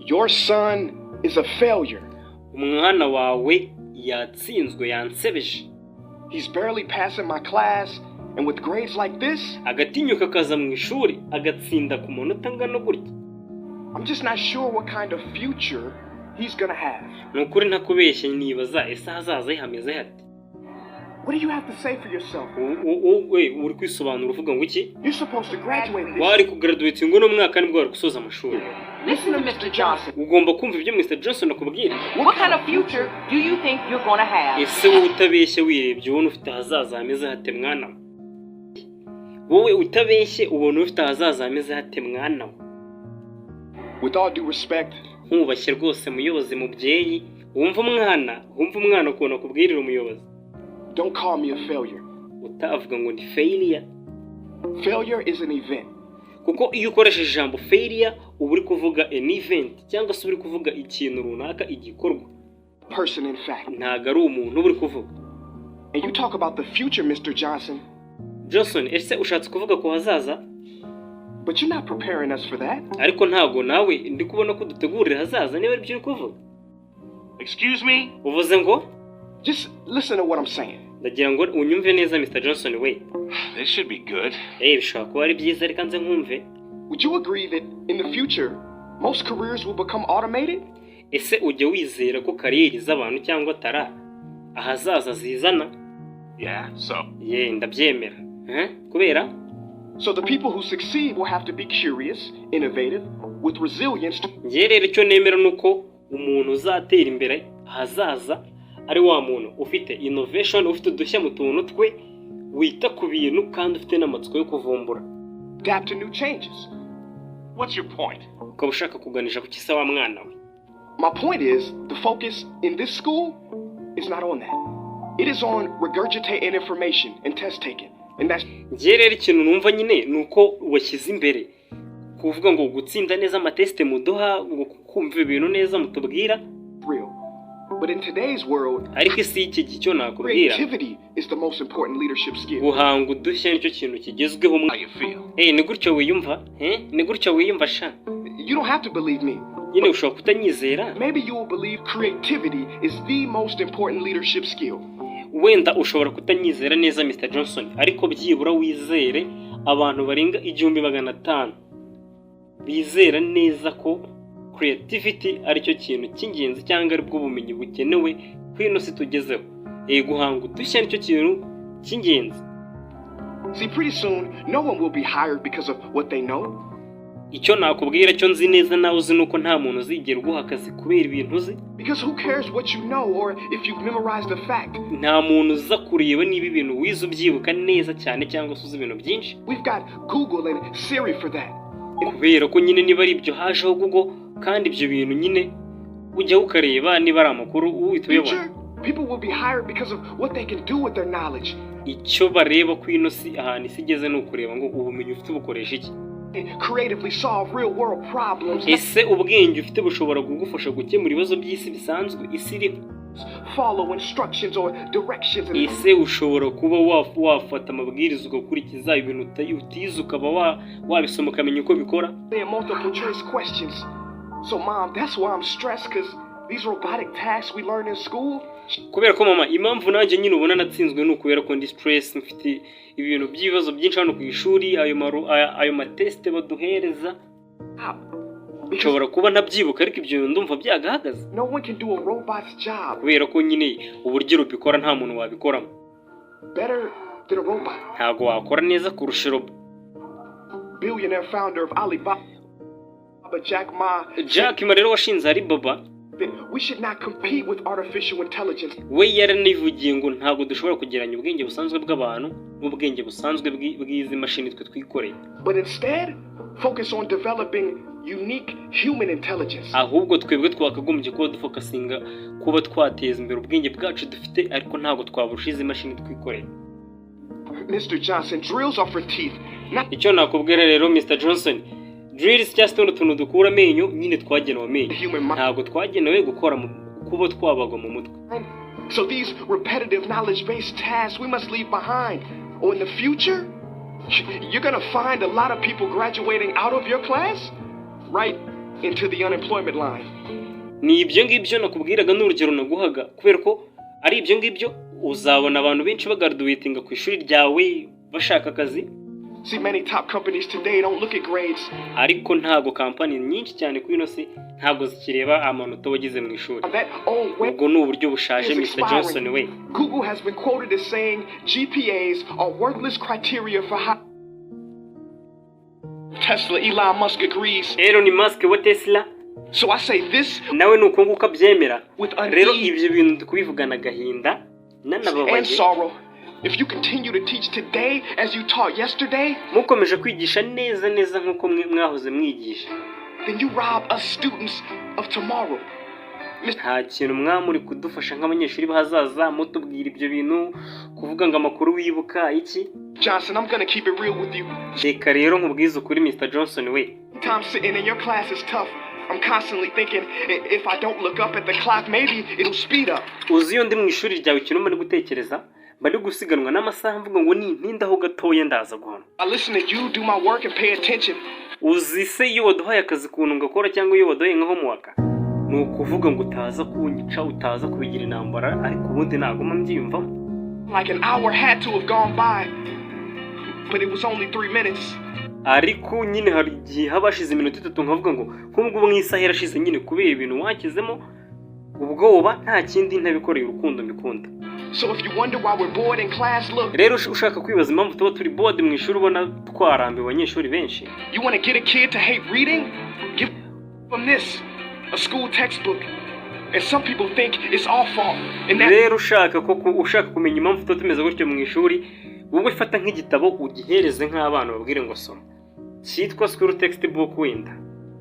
Your son is a failure. Umwana wawe yatsinzwe yansebeje. He's barely passing my class, and with grades like this, agatinyuka kaza mwishuri agatsinda ku manota ngano gutya. I'm just not sure what kind of future he's gonna have. Nukuri ntakubeshye nibaza ese hazaza hameze hate. What do you have to say for yourself? Uri kwisobanura uvuga ngo iki? You're supposed to graduate this. Wari kugraduate ngo no mwaka nibwo wari gusoza amashuri. Listen to Mr. Johnson. Ugomba kumva ibyo Mr. Johnson akubwira. What kind of future do you think you're going to have? Ese wowe utabeshye wirebye ubona ufite hazaza hameze hate mwana? Wowe utabeshye ubona ufite hazaza hameze hate mwana? With all due respect, nkubashye rwose muyobozi mubyeyi, wumva umwana ukuntu akubwirira umuyobozi. Don't call me a failure. Utavuga ngo ndi failure. Failure is an event. Kuko iyo ukoresheje ijambo failure uba uri kuvuga an event cyangwa se uri kuvuga ikintu runaka igikorwa. Person in fact. Ntago ari umuntu uri kuvuga. And you talk about the future, Mr. Johnson. Johnson, ese ushatse kuvuga ko hazaza? But you're not preparing us for that. Ariko ntago nawe ndi kubona ko dutegurira hazaza niba ari byo uri kuvuga. Excuse me? Uvuze ngo? Just listen to what I'm saying. Ndagira ngo unyumve neza Mr. Johnson we. This should be good. Bishobora kuba ari byiza reka nze nkumve. Would you agree that in the future most careers will become automated? Ese ujya wizera ko kariyeri z'abantu cyangwa tara ahazaza zizana? Yeah, so. Ndabyemera. Kubera? So the people who succeed will have to be curious, innovative, with resilience. Ngiye rero icyo nemera nuko umuntu uzatera imbere hazaza ari wa muntu ufite innovation, ufite udushya mu tuntu twe, wita ku bintu kandi ufite n'amatsiko yo kuvumbura. Adapt to new changes. What's your point? Ukaba ushaka kuganisha ku kisa wa mwana we. My point is, the focus in this school is not on that. It is on regurgitating information and test taking. And that's ngiye rero ikintu numva nyine nuko washyize imbere kuvuga ngo gutsinda neza amateste muduha, ngo kumva ibintu neza mutubwira real. But in today's world, ariko isi iki gicyo nakubwira, creativity is the most important leadership skill. guhanga udushya nicyo kintu kigezweho. How you feel? Ni gutyo wiyumva? Ni gutyo wiyumva sha? You don't have to believe me. Nyine ushobora kutanyizera. Maybe you will believe creativity is the most important leadership skill. Wenda ushobora kutanyizera neza Mr. Johnson, ariko byibura wizere abantu barenga 1500 bizera neza ko creativity ari cyo kintu cy'ingenzi cyangwa ari bwo bumenyi bukenewe kwino si tugezeho. Guhanga udushya nicyo kintu cy'ingenzi. See, pretty soon no one will be hired because of what they know. Icyo nakubwira cyo nzi neza nawe uzi nuko nta muntu uzigera guha akazi kubera ibintu uzi. Because who cares what you know or if you've memorized a fact? Nta muntu uza kureba niba ibintu wize ubyibuka neza cyane cyangwa se uzi ibintu byinshi. We've got Google and Siri for that. Kubera ko nyine niba ari ibyo hajeho Google kandi ibyo bintu nyine ujya ukareba niba ari amakuru uhita uyabona. People will be hired because of what they can do with their knowledge. Icyo bareba ku ino si ahantu isi igeze ni ukureba ngo ubumenyi ufite bukoresha iki. Creatively solve real world problems. Ese ubwenge ufite bushobora kugufasha gukemura ibibazo by'isi bisanzwe isi iri. Follow instructions or directions. Ese ushobora kuba wafata amabwiriza ugakurikiza ibintu utize ukaba wabisoma ukamenya uko bikora. Multiple choice questions. So mom, that's why I'm stressed, because these robotic tasks we learn in school. Kubera ko mama, impamvu nanjye nyine ubona natsinzwe ni ukubera ko ndi stress, mfite ibintu by'ibibazo byinshi hano ku ishuri, ayo mateste baduhereza. Nshobora kuba nabyibuka ariko ibyo ndumva byagahagaze. No one can do a robot's job. Kubera ko nyine uburyo rubikora nta muntu wabikoramo. Better than a robot. Ntago wakora neza kurusha robot. Billionaire founder of Alibaba, Jack Ma rero washinze Alibaba. We should not compete with artificial intelligence. We yaranivugiye ngo ntabwo dushobora kugeranya ubwenge busanzwe bw'abantu n'ubwenge busanzwe bw'izi mashini twe twikoreye. But instead, focus on developing unique human intelligence. Ahubwo twebwe twakagombye kuba dufokasinga kuba twateza imbere ubwenge bwacu dufite, ariko ntabwo twaburusha izi mashini twikoreye. Mr. Johnson, drills are for teeth. Icyo nakubwira rero Mr. Johnson, drills cyangwa se utuntu dukura amenyo nyine twagenewe amenyo, ntabwo twagenewe gukora kuba twabagwa mu mutwe. So these repetitive knowledge-based tasks we must leave behind. Or in the future, you're going to find a lot of people graduating out of your class, right into the unemployment line. Ni ibyo ngibyo nakubwiraga n'urugero naguhaga kubera ko ari ibyo ngibyo uzabona abantu benshi bagraduatinga ku ishuri ryawe bashaka akazi. See, many top companies today don't look at grades. Ariko ntago company nyinshi cyane ku ino si ntago zikireba amanota wagize mu ishuri. That old way Ubwo ni uburyo bushaje is Mr. Johnson we. expiring. Google has been quoted as saying GPAs are worthless criteria for how Tesla, Elon Musk agrees. Elon Musk wa Tesla So I say this nawe nuko nguko abyemera. with Rero unease ibyo bintu kubivugana gahinda and nanababaye. sorrow. If you continue to teach today as you taught yesterday, Mukomeje kwigisha neza neza nkuko mwahoze mwigisha. then you rob us students of tomorrow. Nta kintu mwamuri kudufasha nk'abanyeshuri bahazaza mutubwira ibyo bintu kuvuga ngo amakuru wibuka iki. Johnson, I'm gonna keep it real with you. Reka rero nkubwize ukuri Mr. Johnson we. Time sitting in your class is tough. I'm constantly thinking, if I don't look up at the clock, maybe it'll speed up. Uzi iyo ndi mu ishuri ryawe ikintu mari gutekereza bari gusiganwa n'amasaha mvuga ngo ni ntindaho gatoya ndaza guhana. I listen to you do my work and pay attention. Uzi se iyo waduhaye akazi kuntu ngakora cyangwa iyo waduhaye nka homework ni ukuvuga ngo utaza kunyica utaza kubigira intambara ariko ubundi nagoma mbyiyumvamo. Like an hour had to have gone by, but it was only 3 minutes. Ariko nyine hari igihe habashize iminota 3 nkavuga ngo nk'ubwo mu isaha yarashize nyine kubera ibintu wakizemo ubwoba nta kindi ntabikoreye urukundo mbikunda. So if you wonder why we're bored in class, look. Rero ushaka kwibaza impamvu tuba turi bored mu ishuri ubona twarambiwe abanyeshuri benshi. You want to get a kid to hate reading? Give from this, a school textbook. And some people think it's our fault. And that Rero ushaka kumenya impamvu tuba tumeze gutyo mu ishuri wowe fata nk'igitabo ugihereze nk'abana babwire ngo soma. Cyitwa school textbook wenda.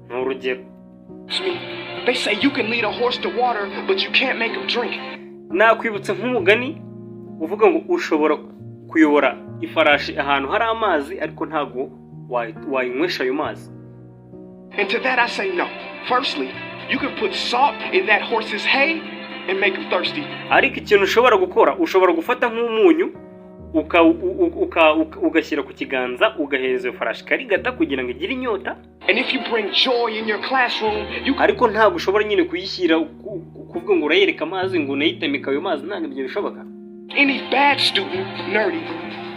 Ni urugero. they say you can lead a horse to water, but you can't make him drink. Nakwibutsa nk'umugani uvuga ngo ushobora kuyobora ifarashi ahantu hari amazi ariko ntago wayinywesha ayo mazi. And to that I say no. Firstly, you can put salt in that horse's hay and make him thirsty. Ariko ikintu ushobora gukora ushobora gufata nk'umunyu ugashyira ku kiganza ugahereza iyo farashi karigata kugira ngo igire inyota. And if you bring joy in your classroom, you ariko ntabwo ushobora nyine kuyishyira kuvuga ngo urayereka amazi ngo unayitamika ayo mazi ntabwo ibyo bishoboka. any bad student, nerdy,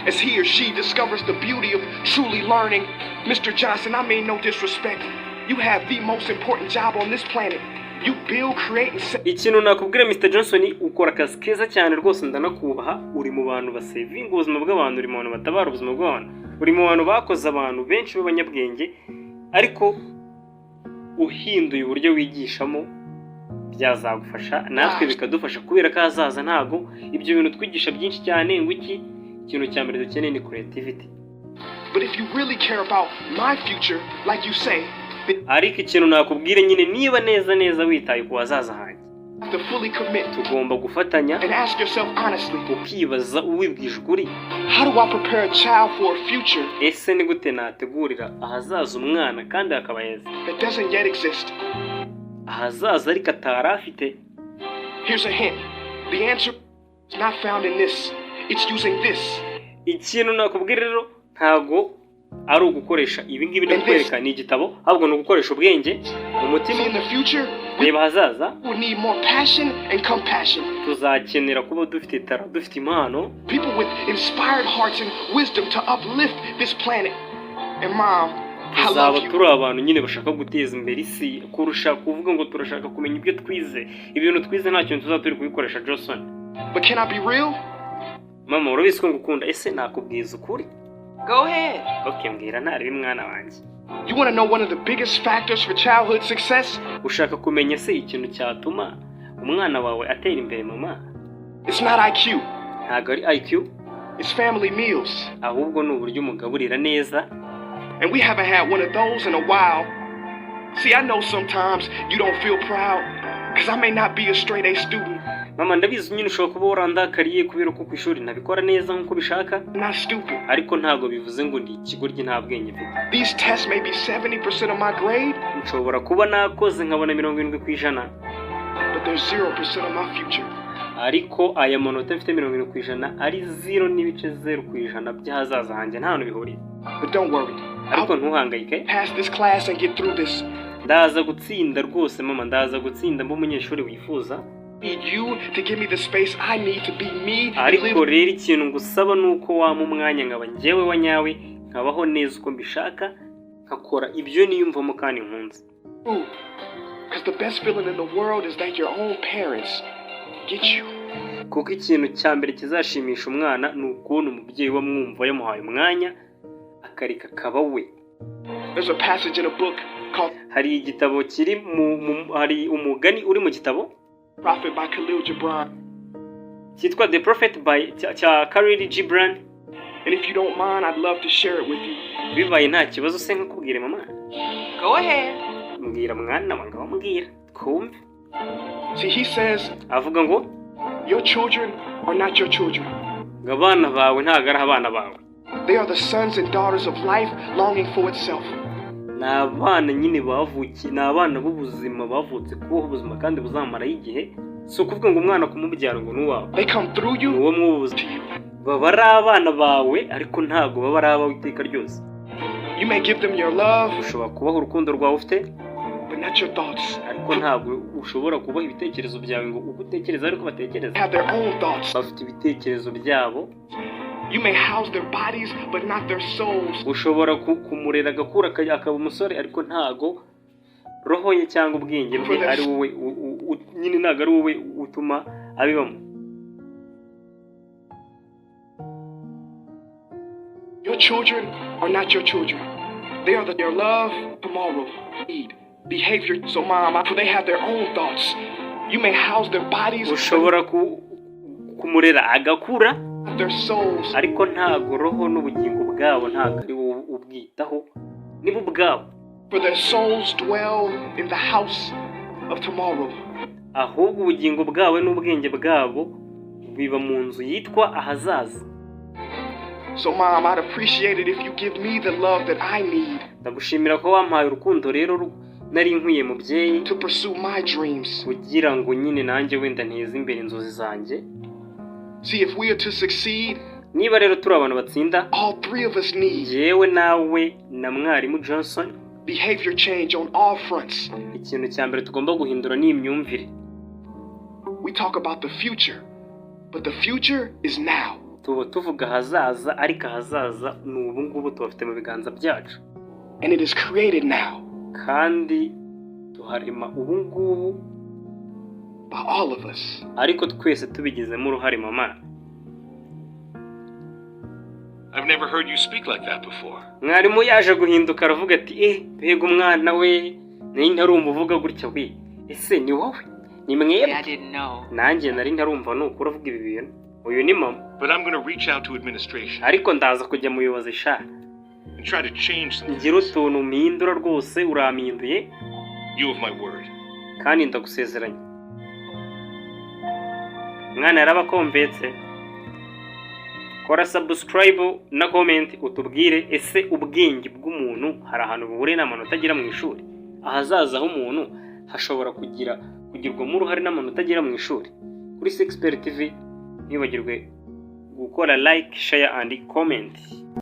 as he or she discovers the beauty of truly learning. Mr. Johnson, I mean no disrespect. You have the most important job on this planet. You build, create and set. Ikintu nakubwira Mr. Johnson ukora akazi keza cyane rwose ndanakubaha uri mu bantu basevinga ubuzima bw'abantu uri mu bantu batabara ubuzima bw'abantu uri mu bantu bakoze abantu benshi b'abanyabwenge ariko uhinduye uburyo wigishamo byazagufasha natwe bikadufasha kubera ko hazaza ntago ibyo bintu twigisha byinshi cyane ngo iki ikintu cya mbere dukeneye ni creativity. But if you really care about my future, like you say, ariko ikintu nakubwire nyine niba neza witaye ku hazaza hanjye to fully commit tugomba gufatanya and ask yourself honestly, ukibaza uwibwije ukuri how do I prepare a child for a future ese ni gute nategurira ahazaza umwana kandi akaba heza that doesn't yet exist? ahazaza ariko atari afite. Here's a hint. The answer is not found in this. It's using this. Ikintu nakubwira rero ntago ari ugukoresha ibi ngibi no kwerekana ni igitabo ahubwo no gukoresha ubwenge umutima. In the future, reba hazaza we need more passion and compassion. tuzakenera kuba dufite itara dufite impano People with inspired hearts and wisdom to uplift this planet. And Mom, I tuzaba love you. turi abantu nyine bashaka guteza imbere isi kurusha kuvuga ngo turashaka kumenya ibyo twize ibintu twize nta kintu tuzaturi kubikoresha. Johnson, But can I be real? mama urabizi ko ngukunda ese nakubwiza ukuri? Go ahead. Okay, mbwira ntari mwana wanjye. You want to know one of the biggest factors for childhood success? Ushaka kumenya se ikintu cyatuma umwana wawe atera imbere mama? It's not IQ. Ntago ari IQ, It's family meals. ahubwo ni uburyo umugaburira neza. And we haven't had one of those in a while. See, I know sometimes you don't feel proud because I may not be a straight A student. Mama ndabizi nyine ushobora kuba warandakariye kubera ko ku ishuri ntabikora neza nk'uko bishaka, I'm not stupid. ariko ntago bivuze ngo ndi ikigoryi nta bwenge mfite. These tests may be 70% of my grade, Nshobora kuba nakoze nkabona 70%, but they're 0% of my future. ariko aya manota mfite 70% ari 0.0% by'ahazaza hanjye nta hantu bihuriye. But don't worry. Ariko I'll ntuhangayike, pass this class and get through this. ndaza gutsinda rwose mama, ndaza gutsinda mba umunyeshuri wifuza. Need you to give me the space I need to be me. Ariko rero ikintu ngusaba nuko wampa umwanya nkaba njyewe wa nyawe, nkabaho neza uko mbishaka, nkakora ibyo niyumvamo kandi nkunze. Because the best feeling in the world is that your own parents get you. Kuko ikintu cya mbere kizashimisha umwana ni ukubona umubyeyi we amwumva yamuhaye umwanya akareka kaba we. There's a passage in a book called Hari igitabo kiri hari umugani uri mu gitabo Prophet by Khalil Gibran. cyitwa The Prophet by cya Khalil Gibran. And if you don't mind, I'd love to share it with you. Bibaye nta kibazo se nkakubwire mama. Go ahead. Mbwira mwana wanga wambwira twumve. See, he says, Avuga ngo your children are not your children. abana bawe ntago ari abana bawe. They are the sons and daughters of life longing for itself. Ni abana nyine bavukiye, ni abana b'ubuzima bavutse kubaho ubuzima kandi buzamaraho igihe. Si ukuvuga ngo umwana kumubyara ngo n'uwawe. They come through you. Uwo mwubuze. Baba ari abana bawe ariko ntago baba ari abawe iteka ryose. You may give them your love, Ushobora kubaha urukundo rwawe ufite, but not your thoughts. ariko ntabwo ushobora kubaha ibitekerezo byawe ngo uko utekereza ariko batekereza. Have their own thoughts. Bafite ibitekerezo byabo. You may house their bodies, but not their souls. Ushobora kumurera agakura akaba umusore ariko ntago roho ye cyangwa ubwenge bwe ari wowe nyine ntago ari wowe utuma abibamo. Your children are not your children. They are your love tomorrow. Need behavior. So mom, they have their own thoughts. You may house their bodies. Ushobora kumurera agakura their souls. Ariko ntago roho n'ubugingo bwabo ntago ari wowe ubwitaho, nibo bwabo. For their souls dwell in the house of tomorrow. Ahubwo ubugingo bwawe n'ubwenge bwabo biba mu nzu yitwa ahazaza. So mom, I'd appreciate it if you give me the love that I need. Ndagushimira ko wampaye urukundo rero nari nkwiye mubyeyi to pursue my dreams. Kugira ngo nyine nanjye wenda nteze imbere inzozi zanjye. See, if we are to succeed, niba rero turi abantu batsinda, all three of us need yewe nawe na mwarimu Johnson behavior change on all fronts. Ikintu cya mbere tugomba guhindura ni imyumvire. We talk about the future, but the future is now. Tuvuga hazaza ariko hazaza ni ubu ngubu tubafite mu biganza byacu. And it is created now. Kandi tuharema ubu ngubu by all of us. Ariko twese tubigizemo uruhare mama. I've never heard you speak like that before. Mwarimu yaje guhinduka aravuga ati bega umwana we nari ntarumva uvuga gutya we. Ese ni wowe? Ni mwebwe? Nanjye nari ntarumva nuko uravuga ibi bintu. Uyu ni mama. But I'm going to reach out to administration. Ariko ndaza kujya mu buyobozi sha. And try to change some things. Ngira utuntu mpindura rwose urampinduye. You have my word. Kandi ndagusezeranya. Mwana yarabakomvetse. Kora subscribe na comment utubwire ese ubwenge bw'umuntu hari ahantu buhure n'amanota agira mu ishuri. Ahazaza h'umuntu hashobora kugirwamo uruhare n'amanota agira mu ishuri. Kuri Sexpert TV ntibagirwe gukora like, share and comment.